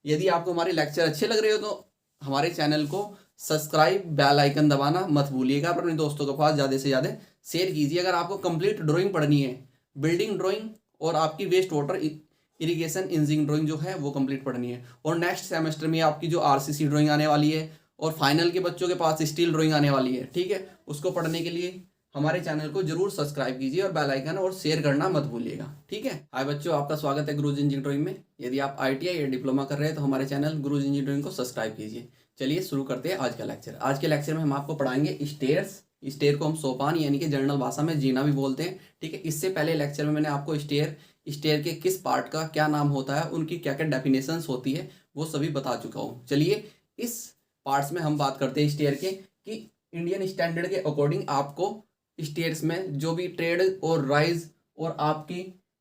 यदि आपको हमारे लेक्चर अच्छे लग रहे हो तो हमारे चैनल को सब्सक्राइब, बेल आइकन दबाना मत भूलिएगा। अपने दोस्तों के पास ज़्यादा से ज़्यादा शेयर कीजिए। अगर आपको कंप्लीट ड्राइंग पढ़नी है, बिल्डिंग ड्राइंग और आपकी waste water irrigation engineering drawing जो है वो कंप्लीट पढ़नी है, और नेक्स्ट सेमेस्टर में आपकी जो आरसीसी ड्राइंग आने वाली है और फाइनल के बच्चों के पास स्टील ड्राइंग आने वाली है, ठीक है, उसको पढ़ने के लिए हमारे चैनल को जरूर सब्सक्राइब कीजिए और बेल आइकन और शेयर करना मत भूलिएगा, ठीक है। हाय बच्चों, आपका स्वागत है गुरुजी इंजीनियरिंग ड्राइंग में। यदि आप आईटीआई या डिप्लोमा कर रहे हैं तो हमारे चैनल गुरुजी इंजीनियरिंग ड्राइंग को सब्सक्राइब कीजिए। चलिए शुरू करते हैं आज का लेक्चर। आज के लेक्चर में हम आपको पढ़ाएंगे स्टेयर्स। स्टेयर को हम सोपान यानी कि जनरल भाषा में जीना भी बोलते हैं, ठीक है। इससे पहले लेक्चर में मैंने आपको स्टेयर के किस पार्ट का क्या नाम होता है, उनकी क्या क्या डेफिनेशंस होती है, वो सभी बता चुका हूँ। चलिए इस पार्ट्स में हम बात करते हैं स्टेयर के कि इंडियन स्टैंडर्ड के अकॉर्डिंग आपको स्टेयर्स में जो भी ट्रेड और राइज और आपकी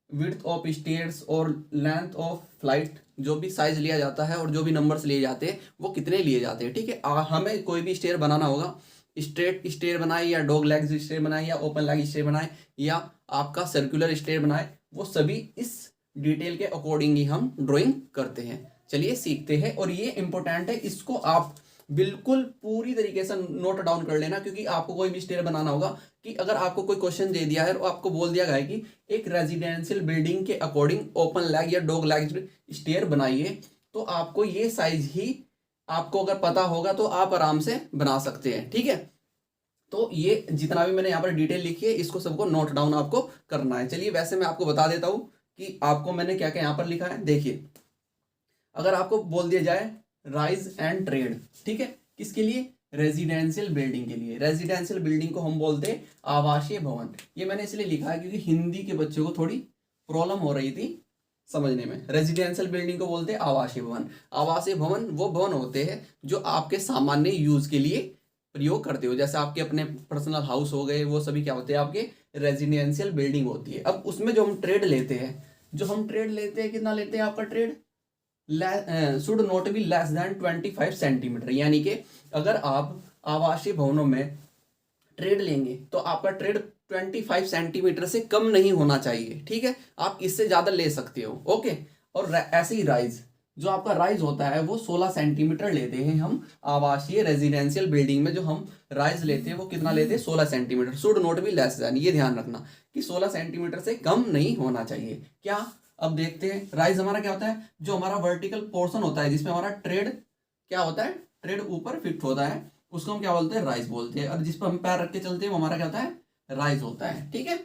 विड्थ ऑफ स्टेयर्स और लेंथ ऑफ फ्लाइट जो भी साइज लिया जाता है और जो भी नंबर्स लिए जाते हैं वो कितने लिए जाते हैं, ठीक है। हमें कोई भी स्टेयर बनाना होगा, स्ट्रेट स्टेयर बनाए या डॉग लेग स्टेयर बनाए या ओपन लेग स्टेयर बनाए या आपका सर्कुलर स्टेयर बनाए, वो सभी इस डिटेल के अकॉर्डिंग ही हम ड्राइंग करते हैं। चलिए सीखते हैं, और ये इंपॉर्टेंट है, इसको आप बिल्कुल पूरी तरीके से नोट डाउन कर लेना, क्योंकि आपको कोई भी स्टेयर बनाना होगा कि अगर आपको कोई क्वेश्चन दे दिया है और आपको बोल दिया गया है कि एक रेजिडेंशियल बिल्डिंग के अकॉर्डिंग ओपन लेग या डॉग लेग स्टेयर बनाइए, तो आपको ये साइज ही आपको अगर पता होगा तो आप आराम से बना सकते हैं, ठीक है। तो ये जितना भी मैंने यहाँ पर डिटेल लिखी है इसको सबको नोट डाउन आपको करना है। चलिए वैसे मैं आपको बता देता हूँ कि आपको मैंने क्या क्या यहाँ पर लिखा है। देखिए, अगर आपको बोल दिया जाए राइज एंड ट्रेड, ठीक है, किसके लिए? रेजिडेंशियल बिल्डिंग के लिए। रेजिडेंशियल बिल्डिंग को हम बोलते हैं आवासीय भवन। ये मैंने इसलिए लिखा है क्योंकि हिंदी के बच्चों को थोड़ी प्रॉब्लम हो रही थी समझने में। रेजिडेंशियल बिल्डिंग को बोलते हैं आवासीय भवन। आवासीय भवन वो भवन होते हैं जो आपके सामान्य यूज के लिए प्रयोग करते हो, जैसे आपके अपने पर्सनल हाउस हो गए, वो सभी क्या होते हैं? आपके रेजिडेंशियल बिल्डिंग होती है। अब उसमें जो हम ट्रेड लेते हैं, कितना लेते हैं? आपका trade should not be less than 25 centimetre, यानी कि अगर आप आवासीय भवनों में ट्रेड लेंगे तो आपका ट्रेड 25 सेंटीमीटर से कम नहीं होना चाहिए, ठीक है। आप इससे ज्यादा ले सकते हो, ओके। और ऐसे ही राइज, जो आपका राइज होता है वो 16 सेंटीमीटर लेते हैं हम आवासीय रेजिडेंशियल बिल्डिंग में। जो हम राइज लेते हैं वो कितना लेते हैं? 16 centimetre. Should not be less than, ये ध्यान रखना कि 16 सेंटीमीटर से कम नहीं होना चाहिए। क्या? अब देखते हैं राइज हमारा क्या होता है। जो हमारा वर्टिकल पोर्शन होता है जिसमें हमारा ट्रेड क्या होता है, ट्रेड ऊपर फिक्स होता है, उसको हम क्या बोलते हैं? राइज बोलते हैं। और जिस पर हम पैर रख के चलते हैं वो हमारा क्या होता है? राइज होता है, ठीक है।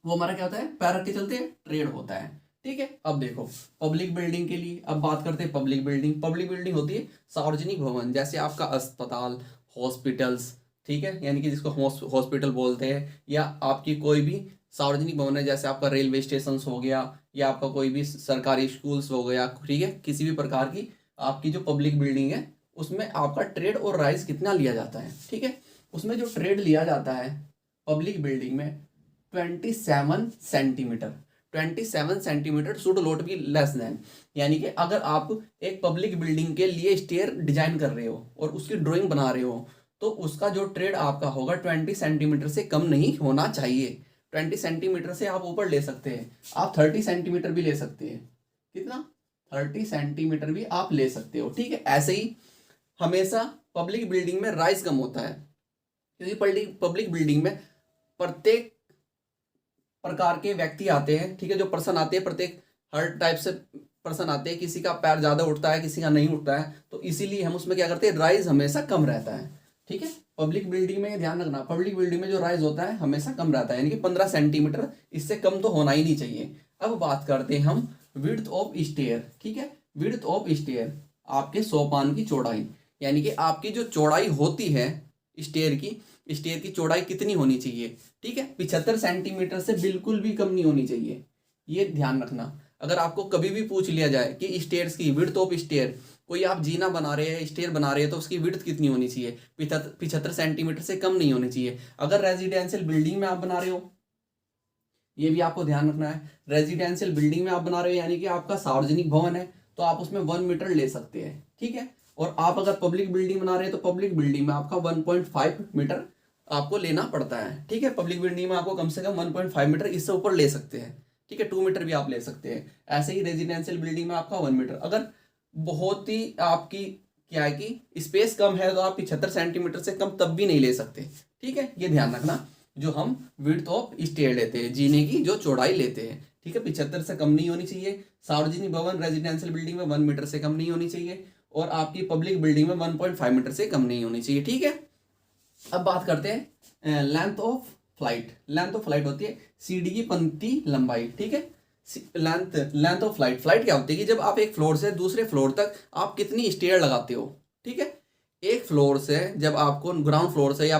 वो हमारा क्या होता है? पैर रख के चलते हैं, ट्रेड होता है, ठीक है। अब देखो पब्लिक बिल्डिंग के लिए अब बात करते हैं। पब्लिक बिल्डिंग होती है सार्वजनिक भवन, जैसे आपका अस्पताल, हॉस्पिटल्स, ठीक है, यानी कि जिसको हॉस्पिटल बोलते हैं, या आपकी कोई भी सार्वजनिक भवन है, जैसे आपका रेलवे स्टेशन हो गया या आपका कोई भी सरकारी स्कूल्स हो गया, ठीक है। किसी भी प्रकार की आपकी जो पब्लिक बिल्डिंग है उसमें आपका ट्रेड और राइज कितना लिया जाता है, ठीक है। उसमें जो ट्रेड लिया जाता है पब्लिक बिल्डिंग में 27 centimetre. 27 centimetre should not be less than, यानी कि अगर आप एक पब्लिक बिल्डिंग के लिए स्टेयर डिजाइन कर रहे हो और उसकी ड्राइंग बना रहे हो तो उसका जो ट्रेड आपका होगा 20 सेंटीमीटर से कम नहीं होना चाहिए। 20 सेंटीमीटर से आप ऊपर ले सकते हैं, आप 30 सेंटीमीटर भी ले सकते हैं। कितना? 30 सेंटीमीटर भी आप ले सकते हो, ठीक है। ऐसे ही हमेशा पब्लिक बिल्डिंग में राइज कम होता है, क्योंकि पब्लिक बिल्डिंग में प्रत्येक प्रकार के व्यक्ति आते हैं, ठीक है, जो पर्सन आते हैं, प्रत्येक हर टाइप से पर्सन आते हैं। किसी का पैर ज्यादा उठता है, किसी का नहीं उठता है, तो इसीलिए हम उसमें क्या करते हैं? राइज हमेशा कम रहता है, ठीक है। पब्लिक बिल्डिंग में ध्यान रखना, पब्लिक बिल्डिंग में जो राइज होता है हमेशा कम रहता है, यानी कि 15 सेंटीमीटर, इससे कम तो होना ही नहीं चाहिए। अब बात करते हैं हम विड्थ ऑफ स्टेयर, ठीक है। विड्थ ऑफ स्टेयर आपके सोपान की चौड़ाई, यानी कि आपकी जो चौड़ाई होती है स्टेयर की चौड़ाई कितनी होनी चाहिए, ठीक है। 75 सेंटीमीटर से बिल्कुल भी कम नहीं होनी चाहिए, ये ध्यान रखना। अगर आपको कभी भी पूछ लिया जाए कि स्टेयर्स की विड्थ ऑफ स्टेयर, कोई आप जीना बना रहे हैं, स्टेयर बना रहे हैं, तो उसकी विड्थ कितनी होनी चाहिए? 75 सेंटीमीटर से कम नहीं होनी चाहिए। अगर रेजिडेंशियल बिल्डिंग में आप बना रहे हो, ये भी आपको ध्यान रखना है, रेजिडेंशियल बिल्डिंग में आप बना रहे हो यानी कि आपका सार्वजनिक भवन है, तो आप उसमें 1 मीटर ले सकते हैं, ठीक है। और आप अगर पब्लिक बिल्डिंग बना रहे हैं तो पब्लिक बिल्डिंग में आपका 1.5 मीटर आपको लेना पड़ता है, ठीक है। पब्लिक बिल्डिंग में आपको कम से कम 1.5 मीटर, इससे ऊपर ले सकते हैं, ठीक है। 2 मीटर भी आप ले सकते हैं। ऐसे ही रेजिडेंशियल बिल्डिंग में आपका 1 मीटर। अगर बहुत ही आपकी क्या है कि स्पेस कम है तो आप 75 सेंटीमीटर से कम तब भी नहीं ले सकते, ठीक है, ये ध्यान रखना। जो हम विड्थ ऑफ स्टेयर लेते हैं, जीने की जो चौड़ाई लेते हैं, ठीक है, 75 से कम नहीं होनी चाहिए। सार्वजनिक भवन रेजिडेंशियल बिल्डिंग में 1 मीटर से कम नहीं होनी चाहिए, और आपकी पब्लिक बिल्डिंग में 1.5 मीटर से कम नहीं होनी चाहिए, ठीक है। अब बात करते हैं length of flight. Length of flight होती है सीढ़ी की पंक्ति लंबाई, ठीक है। लेंथ ऑफ फ्लाइट, फ्लाइट क्या होती है कि जब आप एक फ्लोर से दूसरे फ्लोर तक आप कितनी स्टेयर लगाते हो, ठीक है। एक फ्लोर से जब आपको ग्राउंड फ्लोर से या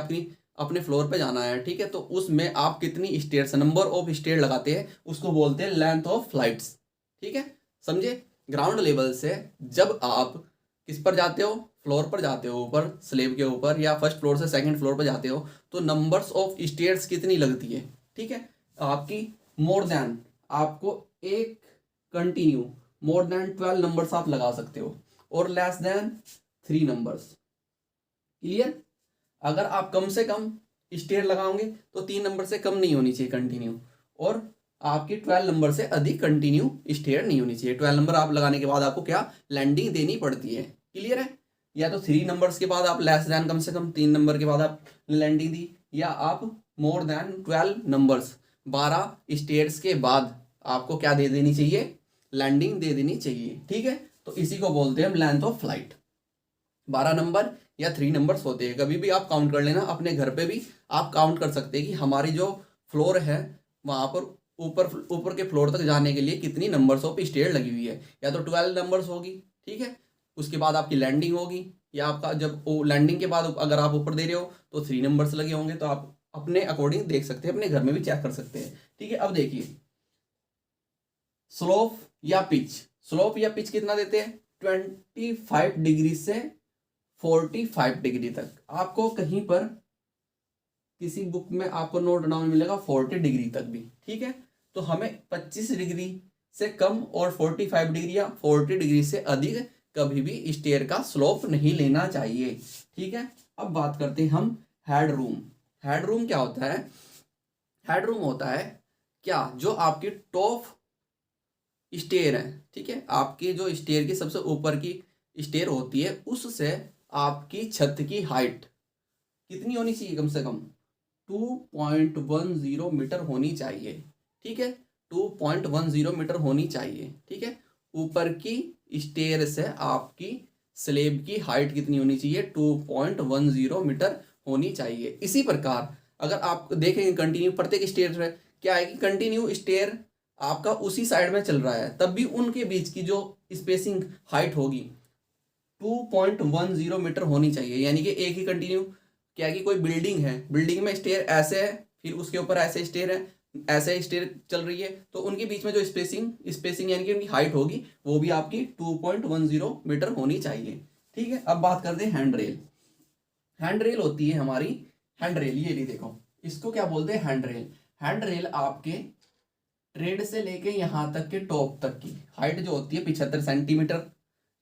अपने फ्लोर पे जाना है, ठीक है, तो उसमें आप कितनी स्टेयर्स, नंबर ऑफ स्टेयर लगाते हैं, उसको बोलते हैं लेंथ ऑफ फ्लाइट्स, ठीक है, समझे। ग्राउंड लेवल से जब आप किस पर जाते हो, फ्लोर पर जाते हो, ऊपर स्लेब के ऊपर, या फर्स्ट फ्लोर से सेकंड फ्लोर पर जाते हो, तो नंबर्स ऑफ स्टेयर्स कितनी लगती है, ठीक है, आपकी मोर देन, आपको एक कंटिन्यू मोर देन 12 नंबर्स आप लगा सकते हो, और लेस देन 3 नंबर्स, क्लियर। अगर आप कम से कम स्टेयर लगाओगे तो 3 नंबर से कम नहीं होनी चाहिए कंटिन्यू, और आपकी 12 नंबर से अधिक कंटिन्यू स्टेयर नहीं होनी चाहिए। 12 नंबर आप लगाने के बाद आपको क्या लैंडिंग देनी पड़ती है, क्लियर है। या तो 3 नंबर्स के बाद आप लेस देन, कम से कम 3 नंबर के बाद आप लैंडिंग दी, या आप मोर देन 12 नंबर्स, 12 स्टेयर्स के बाद आपको क्या दे देनी चाहिए, लैंडिंग दे देनी चाहिए, ठीक है। तो इसी को बोलते हैं हम लेंथ ऑफ फ्लाइट। 12 नंबर या 3 नंबर्स होते हैं, कभी भी आप काउंट कर लेना, अपने घर पे भी आप काउंट कर सकते हैं कि हमारी जो फ्लोर है वहाँ पर ऊपर ऊपर के फ्लोर तक जाने के लिए कितनी नंबर्स ऑफ स्टेयर लगी हुई है। या तो 12 नंबर्स होगी, ठीक है, उसके बाद आपकी लैंडिंग होगी, या आपका जब लैंडिंग के बाद अगर आप ऊपर दे रहे हो तो 3 नंबर्स लगे होंगे। तो आप अपने अकॉर्डिंग देख सकते हैं, अपने घर में भी चेक कर सकते हैं, ठीक है। अब देखिए स्लोप या पिच, स्लोप या पिच कितना देते हैं, 25 डिग्री से 45 डिग्री तक। आपको कहीं पर किसी बुक में आपको नोट डाउन मिलेगा 40 डिग्री तक भी, ठीक है। तो हमें 25 डिग्री से कम और 45 डिग्री या 40 डिग्री से अधिक कभी भी स्टेयर का स्लोप नहीं लेना चाहिए, ठीक है। अब बात करते हैं हम हेड रूम। हेड रूम क्या होता है, हेड रूम होता है क्या, जो आपकी टॉप स्टेयर है, ठीक है, आपकी जो स्टेयर की सबसे ऊपर की स्टेयर होती है, उससे आपकी छत की हाइट कितनी होनी चाहिए, कम से कम 2.10 मीटर होनी चाहिए, ठीक है, 2.10 मीटर होनी चाहिए, ठीक है। ऊपर की स्टेयर से आपकी स्लेब की हाइट कितनी होनी चाहिए, 2.10 मीटर होनी चाहिए। इसी प्रकार अगर आप देखेंगे कंटिन्यू प्रत्येक स्टेयर है क्या है कि कंटिन्यू स्टेयर आपका उसी साइड में चल रहा है, तब भी उनके बीच की जो स्पेसिंग हाइट होगी 2.10 मीटर होनी चाहिए। यानी कि एक ही कंटिन्यू क्या है कि कोई बिल्डिंग है, बिल्डिंग में स्टेयर ऐसे है, फिर उसके ऊपर ऐसे स्टेयर है, ऐसे स्टेयर चल रही है, तो उनके बीच में जो स्पेसिंग यानी कि उनकी हाइट होगी वो भी आपकी 2.10 मीटर होनी चाहिए, ठीक है। अब बात करते हैं हैंड रेल। हैंड रेल होती है हमारी, हैंड रेल ये ली देखो, इसको क्या बोलते हैं, हैंड रेल। हैंड रेल आपके ट्रेड से लेके यहाँ तक के टॉप तक की हाइट जो होती है 75 सेंटीमीटर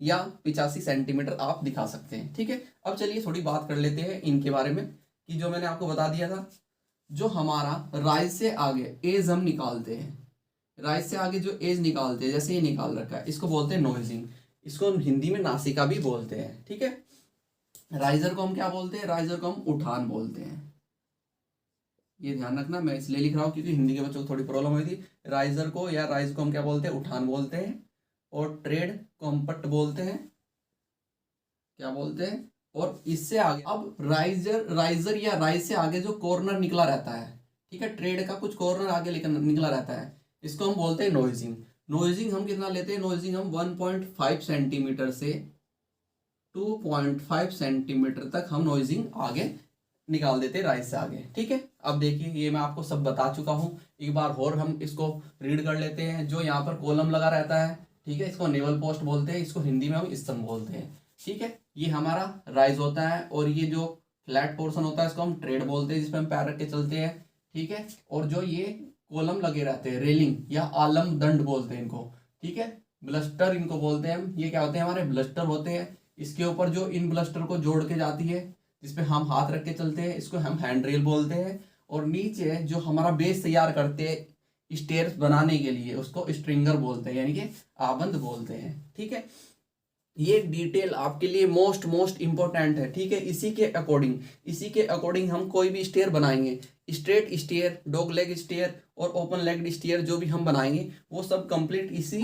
या 85 सेंटीमीटर आप दिखा सकते हैं, ठीक है। अब चलिए थोड़ी बात कर लेते हैं इनके बारे में, कि जो मैंने आपको बता दिया था, जो हमारा राइज से आगे एज हम निकालते हैं, राइज से आगे जो एज निकालते हैं, जैसे ये निकाल रखा है, इसको बोलते हैं नोइजिंग, इसको हिंदी में नासिका भी बोलते हैं, ठीक है। राइजर को हम क्या बोलते हैं, राइजर को हम उठान बोलते हैं। ये ध्यान रखना, मैं इसलिए लिख रहा हूँ क्योंकि हिंदी के बच्चों को थोड़ी प्रॉब्लम हुई थी। राइजर को या राइज को हम क्या बोलते हैं, उठान बोलते हैं, और ट्रेड को हम पट्ट बोलते हैं, क्या बोलते हैं। और इससे आगे अब राइजर या राइज से आगे जो कॉर्नर निकला रहता है, ठीक है, ट्रेड का कुछ कॉर्नर आगे निकला रहता है, इसको हम बोलते हैं नोइजिंग। नोइजिंग हम कितना लेते हैं, नोइजिंग हम 1.5 सेंटीमीटर से 2.5 सेंटीमीटर तक हम नोइजिंग आगे निकाल देते हैं राइज से आगे, ठीक है। अब देखिए ये मैं आपको सब बता चुका हूँ, एक बार और हम इसको रीड कर लेते हैं। जो यहाँ पर कॉलम लगा रहता है, ठीक है, इसको नेवल पोस्ट बोलते हैं, इसको हिंदी में हम स्तंभ बोलते हैं, ठीक है। ये हमारा राइज होता है, और ये जो फ्लैट पोर्शन होता है इसको हम ट्रेड बोलते हैं, जिसपे हम पैर रख के चलते हैं, ठीक है। और जो ये कॉलम लगे रहते हैं, रेलिंग या आलम दंड बोलते हैं इनको, ठीक है, ब्लस्टर इनको बोलते हैं हम। ये क्या होते हैं, हमारे ब्लस्टर होते हैं। इसके ऊपर जो इन ब्लस्टर को जोड़ के जाती है, जिसपे हम हाथ रख के चलते हैं, इसको हम हैंड रेल बोलते हैं। और नीचे जो हमारा बेस तैयार करते हैं स्टेयर्स बनाने के लिए, उसको स्ट्रिंगर बोलते हैं, यानी कि आबंद बोलते हैं, ठीक है। ये डिटेल आपके लिए मोस्ट इम्पोर्टेंट है, ठीक है। इसी के अकॉर्डिंग हम कोई भी स्टेयर बनाएंगे, straight stair, dog leg stair और ओपन लेग स्टेयर जो भी हम बनाएंगे वो सब कंप्लीट इसी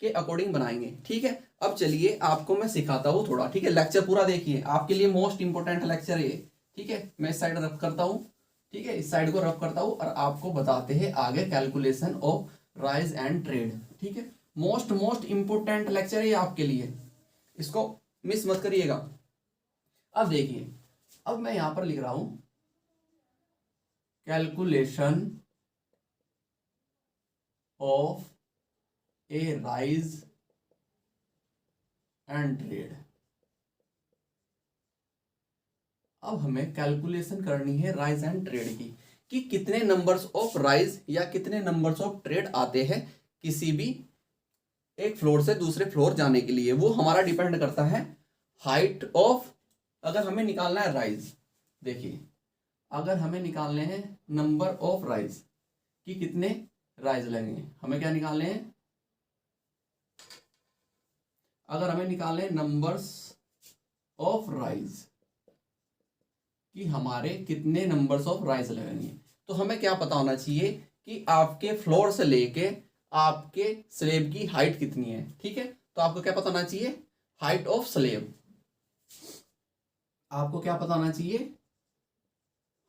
के अकॉर्डिंग बनाएंगे, ठीक है। अब चलिए आपको मैं सिखाता हूँ थोड़ा, ठीक है। लेक्चर पूरा देखिए, आपके लिए मोस्ट इंपोर्टेंट लेक्चर है, ठीक है। मैं इस साइड रफ करता हूँ, ठीक है, इस साइड को रफ करता हूँ और आपको बताते हैं आगे calculation of rise and trade, ठीक है। मोस्ट इंपोर्टेंट लेक्चर है आपके लिए, इसको मिस मत करिएगा। अब देखिए, अब मैं यहां पर लिख रहा हूं calculation of A rise and trade. अब हमें कैलकुलेशन करनी है राइज एंड ट्रेड की, कि कितने नंबर्स ऑफ राइज या कितने नंबर्स ऑफ ट्रेड आते हैं किसी भी एक फ्लोर से दूसरे फ्लोर जाने के लिए। वो हमारा डिपेंड करता है हाइट ऑफ, अगर हमें निकालना है राइज, देखिए अगर हमें निकालने हैं नंबर ऑफ राइज कि कितने राइज लगेंगे, हमें क्या निकालने हैं, अगर हमें निकालने नंबर्स ऑफ राइज कि हमारे कितने नंबर्स ऑफ राइज लगेंगे, तो हमें क्या पता होना चाहिए कि आपके फ्लोर से लेके आपके स्लेब की हाइट कितनी है, ठीक है। तो आपको क्या पता होना चाहिए, हाइट ऑफ स्लेब। आपको क्या पता होना चाहिए,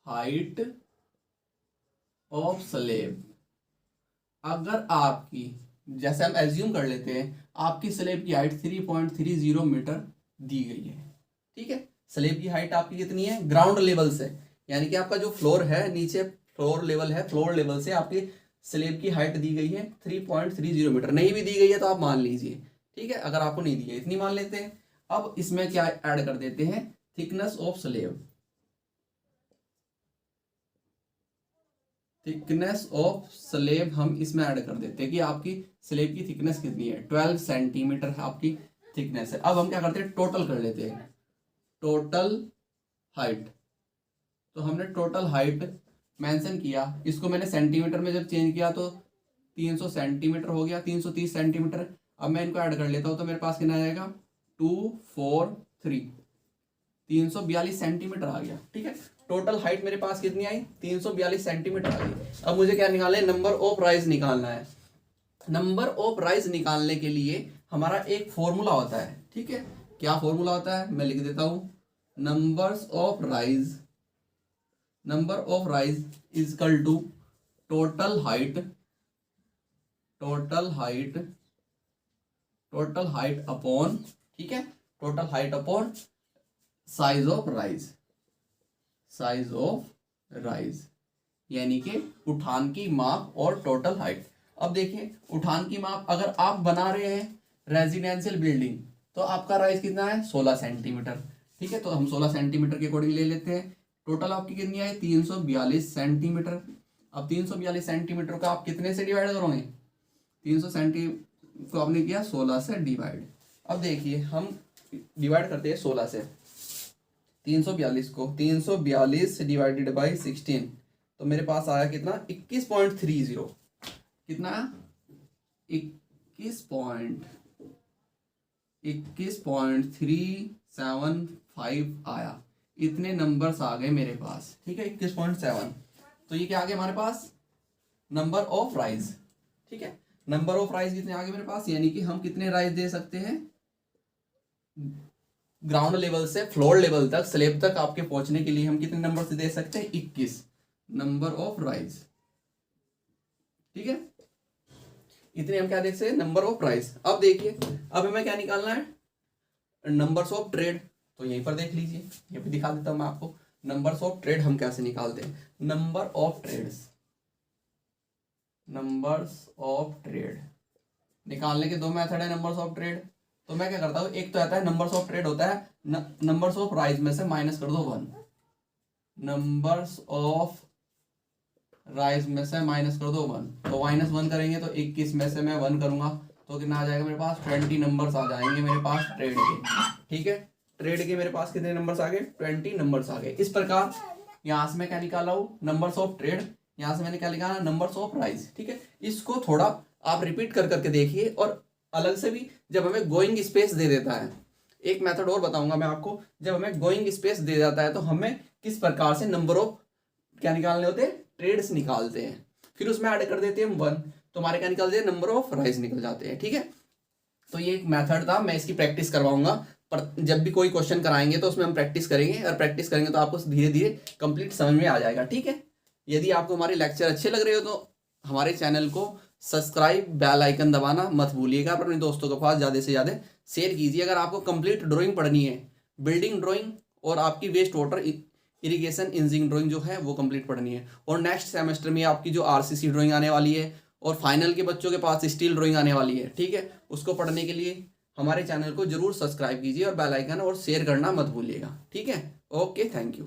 हाइट ऑफ स्लेब। अगर आपकी, जैसे हम एज्यूम कर लेते हैं आपकी स्लेब की हाइट 3.30 मीटर दी गई है, ठीक है। स्लेब की हाइट आपकी कितनी है ग्राउंड लेवल से, यानी कि आपका जो फ्लोर है नीचे फ्लोर लेवल है, फ्लोर लेवल से आपकी स्लेब की हाइट दी गई है 3.30 मीटर। नहीं भी दी गई है तो आप मान लीजिए, ठीक है। अगर आपको नहीं दी है इतनी मान लेते हैं। अब इसमें क्या ऐड कर देते हैं, thickness of slab. Thickness of slab हम इसमें ऐड कर देते हैं कि आपकी स्लेब की थिकनेस कितनी है, 12 सेंटीमीटर आपकी थिकनेस है। अब हम क्या करते हैं, टोटल कर लेते हैं, टोटल हाइट। तो हमने टोटल हाइट मेंशन किया, इसको मैंने सेंटीमीटर में जब चेंज किया तो 300 सेंटीमीटर हो गया, 330 सेंटीमीटर। अब मैं इनको ऐड कर लेता हूँ तो मेरे पास कितना आ जाएगा, 243, 342 सेंटीमीटर आ गया, ठीक है। टोटल हाइट मेरे पास कितनी आई, 342 सेंटीमीटर आ गई। अब मुझे क्या निकालना है, नंबर ऑफ राइज निकालना है। नंबर ऑफ राइज निकालने के लिए हमारा एक फॉर्मूला होता है, ठीक है। क्या फॉर्मूला होता है, मैं लिख देता हूं, numbers of rise, number of rise is equal to total height, total height, total height upon, ठीक है, total height upon size of rise, size of rise यानी कि उठान की माप और टोटल हाइट। अब देखिए उठान की माप, अगर आप बना रहे हैं रेजिडेंशियल बिल्डिंग तो आपका राइज कितना है, 16 सेंटीमीटर, ठीक है। तो हम 16 सेंटीमीटर के अकॉर्डिंग ले लेते हैं। टोटल आपकी कितनी है, 342 सेंटीमीटर। अब 342 सेंटीमीटर का आप कितने से डिवाइड करोगे, 300 सेंटी को आपने किया 16 से डिवाइड। अब देखिए हम डिवाइड करते हैं 16 से, 342 को 342 डिवाइडेड बाई 16, तो मेरे पास आया कितना, 21.30, कितना 21.375 आया। इतने नंबर्स आ गए मेरे पास, ठीक है, 21.7। तो ये क्या आ गया हमारे पास, नंबर ऑफ राइज, ठीक है। नंबर ऑफ राइज कितने आ गए मेरे पास, यानी कि हम कितने राइज दे सकते हैं ग्राउंड लेवल से फ्लोर लेवल तक, स्लेब तक आपके पहुंचने के लिए हम कितने नंबर से दे सकते हैं, 21 नंबर ऑफ राइज, ठीक है। इतने हम क्या देख सकते हैं, नंबर ऑफ राइज। अब देखिए अब हमें क्या निकालना है, नंबर्स ऑफ ट्रेड। तो यहीं पर देख लीजिए, ये भी दिखा देता हूं मैं आपको, नंबर्स ऑफ ट्रेड हम कैसे निकालते हैं। Number of treads, numbers of tread निकालने के दो मेथड है नंबर्स ऑफ ट्रेड। तो मैं क्या करता हूँ, एक तो आता है नंबर्स ऑफ ट्रेड होता है, नंबर्स ऑफ राइज में से माइनस कर दो 1, नंबर्स ऑफ राइज में से माइनस कर दो 1, तो -1 करेंगे तो 21 में से मैं 1 करूंगा तो कितना आ जाएगा मेरे पास, 20 नंबर्स आ जाएंगे मेरे पास ट्रेड के, ठीक है। ट्रेड के मेरे पास कितने नंबर्स आ गए, 20 नंबर्स आ गए। इस प्रकार यहाँ से मैं क्या निकाला हूँ, नंबर्स ऑफ ट्रेड, यहाँ से मैंने क्या निकाला, नंबर्स ऑफ राइज, ठीक है। इसको थोड़ा आप रिपीट कर करके देखिए, और अलग से भी जब हमें गोइंग स्पेस दे देता है एक मेथड और बताऊंगा मैं आपको, जब हमें गोइंग स्पेस दे जाता है तो हमें किस प्रकार से नंबर ऑफ क्या निकालने होते हैं, ट्रेड्स निकालते हैं। फिर उसमें ऐड कर देते हैं हम 1, तो हमारे क्या निकलते हैं, नंबर ऑफ राइज निकल जाते हैं। ठीक है, तो ये एक मेथड था, मैं इसकी प्रैक्टिस करवाऊंगा। पर जब भी कोई क्वेश्चन कराएंगे तो उसमें हम प्रैक्टिस करेंगे, और प्रैक्टिस करेंगे तो आपको धीरे धीरे कंप्लीट समझ में आ जाएगा। ठीक है, यदि आपको हमारे लेक्चर अच्छे लग रहे हो तो हमारे चैनल को सब्सक्राइब, बेल आइकन दबाना मत भूलिएगा। अपने दोस्तों के पास ज़्यादा से ज़्यादा शेयर कीजिए। अगर आपको कंप्लीट ड्राइंग पढ़नी है, बिल्डिंग ड्राइंग और आपकी waste water irrigation engineering drawing जो है वो कंप्लीट पढ़नी है, और नेक्स्ट सेमेस्टर में आपकी जो आरसीसी ड्राइंग आने वाली है, और फाइनल के बच्चों के पास स्टील ड्राइंग आने वाली है। ठीक है, उसको पढ़ने के लिए हमारे चैनल को जरूर सब्सक्राइब कीजिए और बेल आइकन और शेयर करना मत भूलिएगा। ठीक है, ओके, थैंक यू।